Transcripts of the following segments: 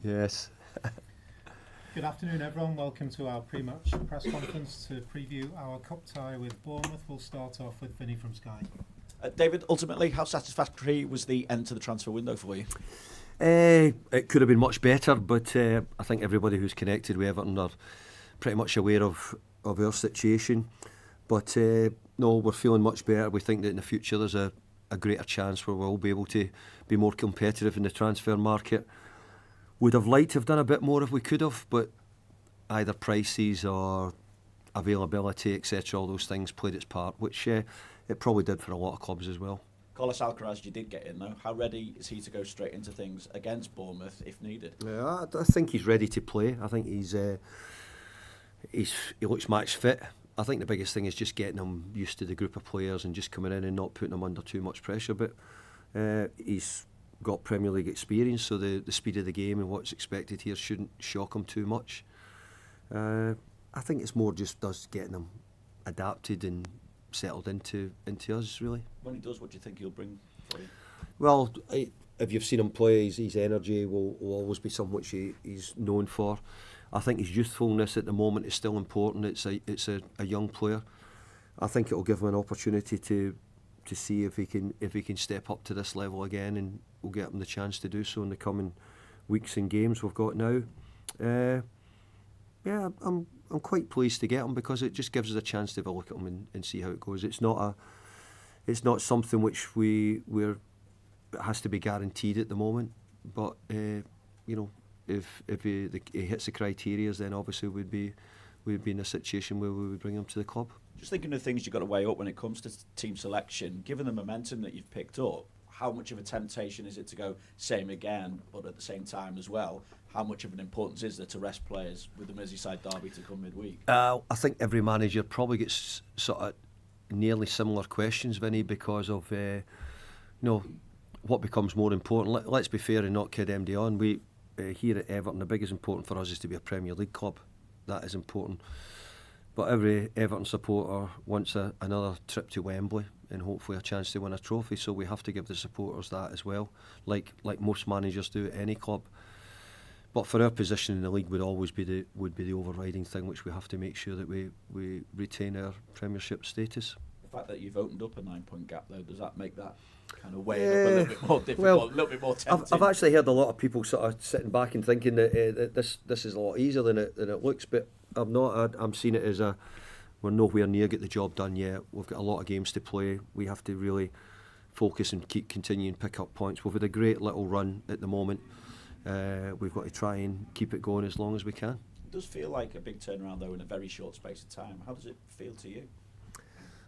Yes. Good afternoon, everyone. Welcome to our pre-match press conference to preview our cup tie with Bournemouth. We'll start off with Vinny from Sky. David, ultimately, how satisfactory was the end to the transfer window for you? It could have been much better, but I think everybody who's connected with Everton are pretty much aware of our situation. But no, we're feeling much better. We think that in the future there's a greater chance where we'll be able to be more competitive in the transfer market. Would have liked to have done a bit more if we could have, but either prices or availability, etc., all those things played its part, which it probably did for a lot of clubs as well. Carlos Alcaraz, you did get in though. How ready is he to go straight into things against Bournemouth if needed? Yeah, I think he's ready to play. I think he looks match fit. I think the biggest thing is just getting him used to the group of players and just coming in and not putting him under too much pressure. But he's got Premier League experience, so the speed of the game and what's expected here shouldn't shock him too much. I think it's more just us getting him adapted and settled into us, really. When he does, what do you think he'll bring for you? Well, if you've seen him play, his energy will always be something which he's known for. I think his youthfulness at the moment is still important. It's a young player. I think it will give him an opportunity to see if he can step up to this level again, and we'll get him the chance to do so in the coming weeks and games we've got now. Yeah, I'm quite pleased to get him because it just gives us a chance to have a look at him and see how it goes. It's not something which it has to be guaranteed at the moment, but if he hits the criteria, then obviously we'd be in a situation where we would bring him to the club. Just thinking of things you've got to weigh up when it comes to team selection, given the momentum that you've picked up, how much of a temptation is it to go same again, but at the same time as well, how much of an importance is there to rest players with the Merseyside derby to come midweek? I think every manager probably gets sort of nearly similar questions, Vinny, because of what becomes more important. Let's be fair and not kid MD on. We here at Everton, the biggest important for us is to be a Premier League club. That is important. But every Everton supporter wants another trip to Wembley and hopefully a chance to win a trophy. So we have to give the supporters that as well, like most managers do at any club. But for our position in the league would always be the overriding thing, which we have to make sure that we retain our Premiership status. The fact that you've opened up a 9-point gap, though, does that make that kind of weigh it up a little bit more difficult, a little bit more tempting? I've actually heard a lot of people sort of sitting back and thinking that this is a lot easier than it looks, but I'm not. I'm seeing it as we're nowhere near get the job done yet. We've got a lot of games to play. We have to really focus and keep continuing to pick up points. We've had a great little run at the moment. We've got to try and keep it going as long as we can. It does feel like a big turnaround, though, in a very short space of time. How does it feel to you?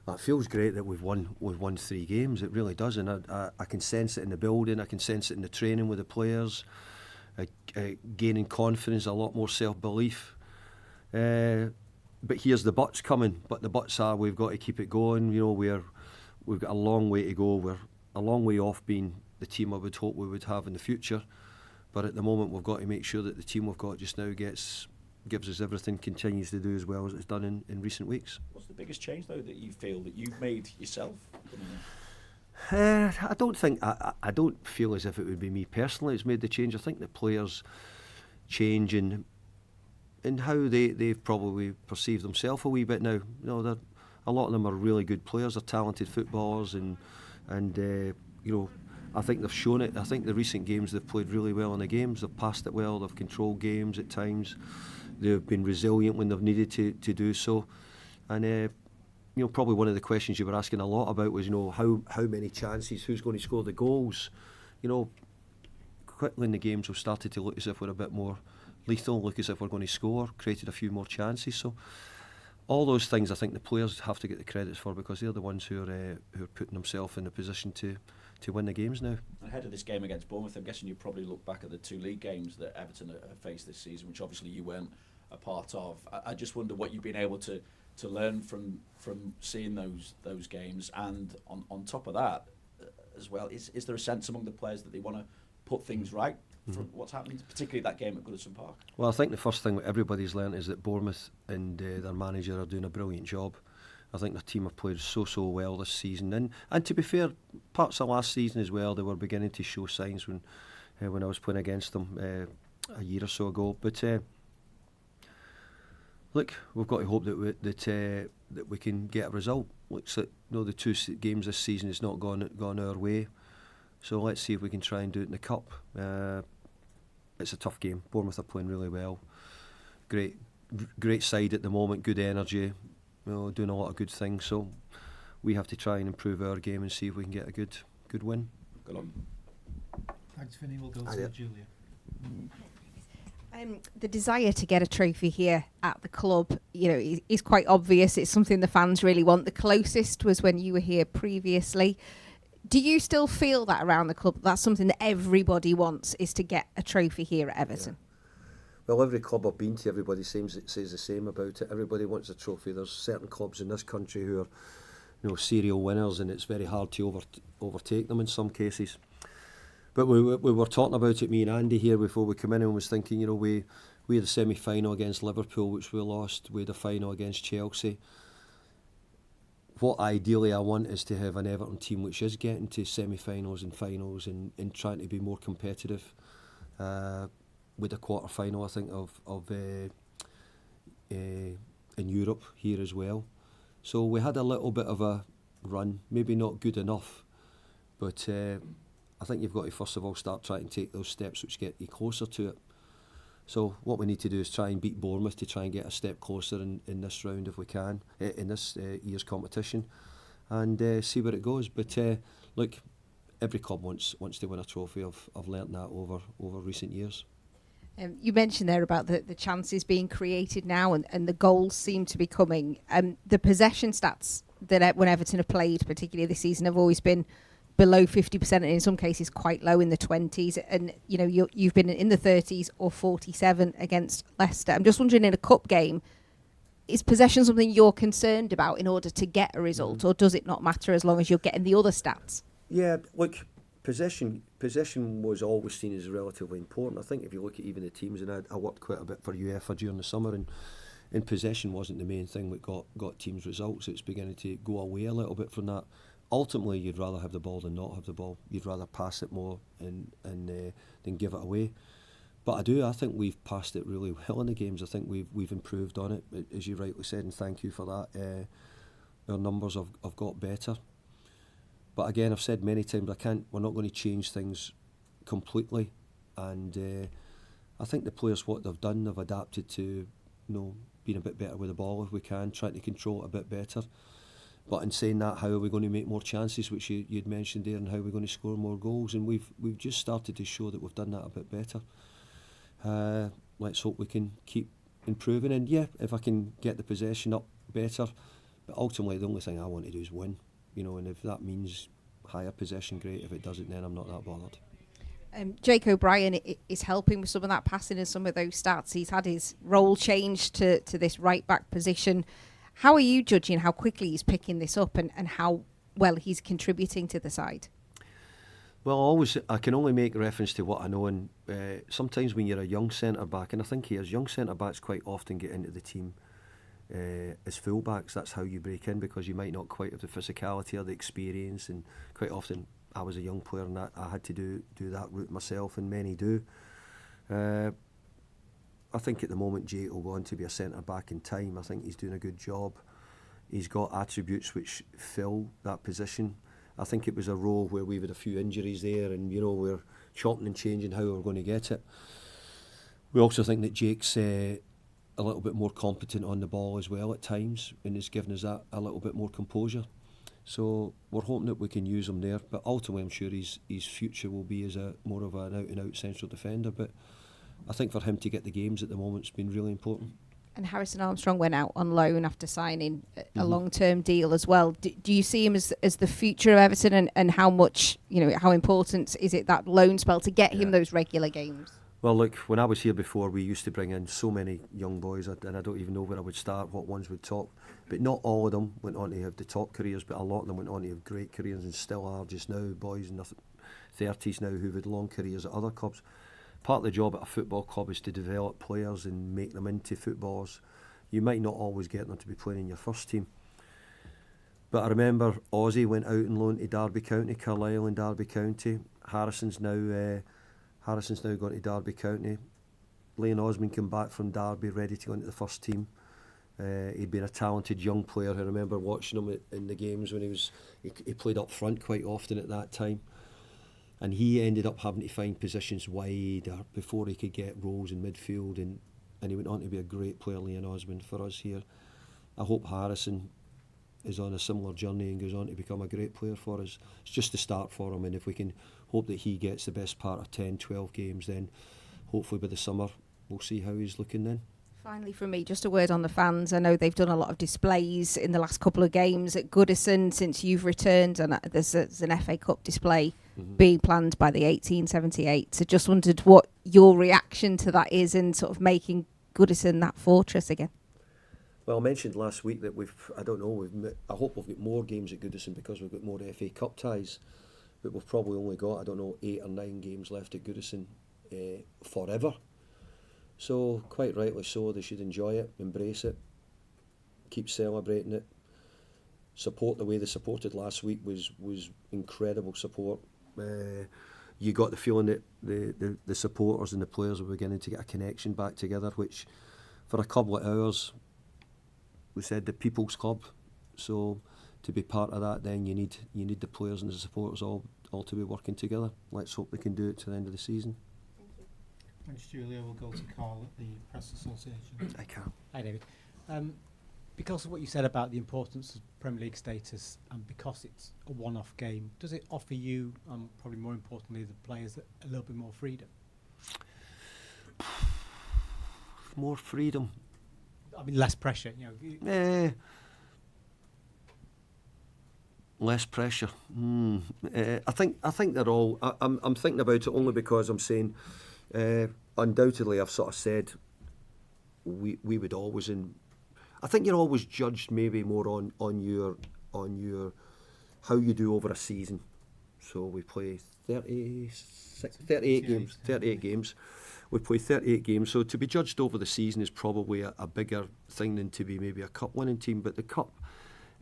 It feels great that we've won 3 games. It really does, and I can sense it in the building. I can sense it in the training with the players. Gaining confidence, a lot more self-belief. But here's the buts coming. But the buts are we've got to keep it going. We've got a long way to go. We're a long way off being the team I would hope we would have in the future. But at the moment, we've got to make sure that the team we've got just now gives us everything, continues to do as well as it's done in recent weeks. What's the biggest change, though, that you feel that you've made yourself? I don't feel as if it would be me personally who's made the change. I think the players change in how they've probably perceived themselves a wee bit now. A lot of them are really good players. They're talented footballers, and I think they've shown it. I think the recent games they've played really well in the games. They've passed it well. They've controlled games at times. They've been resilient when they've needed to do so. And probably one of the questions you were asking a lot about was how many chances, who's going to score the goals. Quickly in the games we've started to look as if we're a bit more lethal, look as if we're going to score, created a few more chances. So all those things I think the players have to get the credits for, because they're the ones who are putting themselves in a position to win the games now. Ahead of this game against Bournemouth, I'm guessing you probably look back at the 2 league games that Everton have faced this season, which obviously you weren't a part of. I just wonder what you've been able to learn from seeing those games, and on top of that as well, is there a sense among the players that they want to put things right from what's happening, particularly that game at Goodison Park? Well, I think the first thing that everybody's learnt is that Bournemouth and their manager are doing a brilliant job. I think their team have played so well this season, and to be fair, parts of last season as well, they were beginning to show signs when I was playing against them. a year or so ago. But look, we've got to hope that we can get a result. Looks like the two games this season has not gone our way. So let's see if we can try and do it in the cup. It's a tough game. Bournemouth are playing really well. Great side at the moment. Good energy. Doing a lot of good things. So we have to try and improve our game and see if we can get a good win. Good luck. Thanks, Vinny. We'll go to Julia. The desire to get a trophy here at the club, is quite obvious. It's something the fans really want. The closest was when you were here previously. Do you still feel that around the club? That's something that everybody wants, is to get a trophy here at Everton. Yeah. Well, every club I've been to, everybody says the same about it. Everybody wants a trophy. There's certain clubs in this country who are, serial winners, and it's very hard to overtake them in some cases. But we were talking about it, me and Andy here, before we come in, and was thinking, we had a semi-final against Liverpool, which we lost. We had a final against Chelsea. What ideally I want is to have an Everton team which is getting to semi-finals and finals and trying to be more competitive. With a quarter-final, I think, of in Europe here as well. So we had a little bit of a run, maybe not good enough, but I think you've got to first of all start trying to take those steps which get you closer to it. So what we need to do is try and beat Bournemouth to try and get a step closer in this round if we can, in this year's competition, and see where it goes. But look, every club wants to win a trophy. I've learnt that over recent years. You mentioned there about the chances being created now and the goals seem to be coming. The possession stats that when Everton have played, particularly this season, have always been below 50% and in some cases quite low in the 20s. And, you've been in the 30s or 47 against Leicester. I'm just wondering, in a cup game, is possession something you're concerned about in order to get a result, or does it not matter as long as you're getting the other stats? Yeah, look, possession was always seen as relatively important. I think if you look at even the teams, and I worked quite a bit for UEFA during the summer, and possession wasn't the main thing that got teams results. It's beginning to go away a little bit from that. Ultimately, you'd rather have the ball than not have the ball. You'd rather pass it more and than give it away. But I think we've passed it really well in the games. I think we've improved on it, as you rightly said, and thank you for that. Our numbers have got better. But again, I've said many times, we're not going to change things completely. And I think the players, what they've done, they've adapted to, being a bit better with the ball if we can, trying to control it a bit better. But in saying that, how are we going to make more chances, which you'd mentioned there, and how are we going to score more goals? And we've just started to show that we've done that a bit better. Let's hope we can keep improving. And yeah, if I can get the possession up better, but ultimately the only thing I want to do is win. And if that means higher possession, great. If it doesn't, then I'm not that bothered. Jake O'Brien is helping with some of that passing and some of those stats. He's had his role changed to this right-back position. How are you judging how quickly he's picking this up and how well he's contributing to the side? Well, I can only make reference to what I know, and sometimes when you're a young centre-back, and I think young centre-backs quite often get into the team as full-backs. That's how you break in, because you might not quite have the physicality or the experience, and quite often I was a young player and I had to do that route myself, and many do. I think at the moment Jake will go on to be a centre-back in time. I think he's doing a good job. He's got attributes which fill that position. I think it was a role where we've had a few injuries there, and we're chopping and changing how we're going to get it. We also think that Jake's a little bit more competent on the ball as well at times, and has given us that a little bit more composure. So we're hoping that we can use him there, but ultimately I'm sure his future will be as more of an out-and-out central defender. But I think for him to get the games at the moment has been really important. And Harrison Armstrong went out on loan after signing a long-term deal as well. Do you see him as the future of Everton, and how much, how important is it, that loan spell, to get him those regular games? Well, look, when I was here before, we used to bring in so many young boys, and I don't even know where I would start, what ones would top. But not all of them went on to have the top careers, but a lot of them went on to have great careers and still are just now, boys in their 30s now who've had long careers at other clubs. Part of the job at a football club is to develop players and make them into footballers. You might not always get them to be playing in your first team. But I remember Ozzy went out and loaned to Derby County, Carlisle and Derby County. Harrison's now gone to Derby County. Liam Osman came back from Derby ready to go into the first team. He'd been a talented young player. I remember watching him in the games when he played up front quite often at that time. And he ended up having to find positions wide before he could get roles in midfield, and he went on to be a great player, Liam Osman, for us here. I hope Harrison is on a similar journey and goes on to become a great player for us. It's just the start for him, and if we can hope that he gets the best part of 10, 12 games, then hopefully by the summer we'll see how he's looking then. Finally, from me, just a word on the fans. I know they've done a lot of displays in the last couple of games at Goodison since you've returned, and there's an FA Cup display being planned by the 1878. So just wondered what your reaction to that is in sort of making Goodison that fortress again. Well, I mentioned last week that I hope we've got more games at Goodison because we've got more FA Cup ties, but we've probably only got, 8 or 9 games left at Goodison forever. So, quite rightly so, they should enjoy it, embrace it, keep celebrating it, support the way they supported last week was incredible support. You got the feeling that the supporters and the players were beginning to get a connection back together, which for a couple of hours, we said the People's Club. So to be part of that, then you need the players and the supporters all to be working together. Let's hope they can do it to the end of the season. Thanks, Julia. We'll go to Carl at the Press Association. I can. Hi, David. Because of what you said about the importance of Premier League status, and because it's a one-off game, does it offer you, probably more importantly, the players, a little bit more freedom? More freedom. I mean, less pressure. Less pressure. I think they're all. I'm thinking about it only because I'm saying, undoubtedly, I've sort of said we would always I think you're always judged maybe more on your how you do over a season. So we play 38 games. We play 38 games. So to be judged over the season is probably a bigger thing than to be maybe a cup winning team. But the cup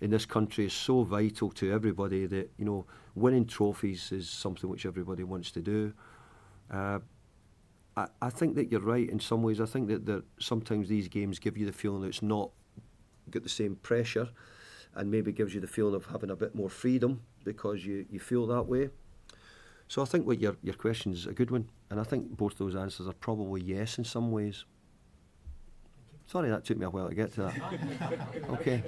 in this country is so vital to everybody that, winning trophies is something which everybody wants to do. I think that you're right in some ways. I think that sometimes these games give you the feeling that it's not got the same pressure, and maybe gives you the feeling of having a bit more freedom because you feel that way. So I think what your question is a good one, and I think both those answers are probably yes in some ways. Sorry, that took me a while to get to that. Okay.